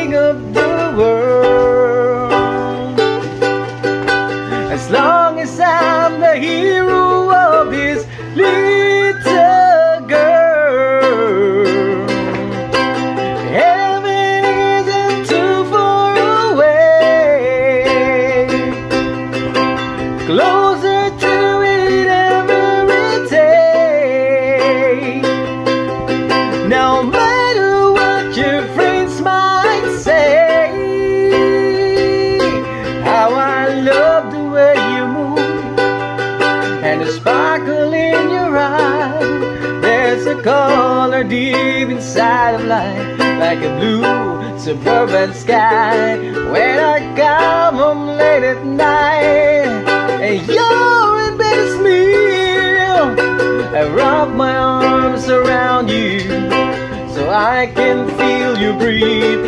king of the world. As long as I'm the hero of this little girl, heaven isn't too far away. Closer to it every day. No matter what your friends might say, how I love the way you move and the sparkle in your eye. There's a color deep inside of life, like a blue suburban sky. When I come home late at night and you're in bed asleep, I wrap my arms around you so I can feel you breathe.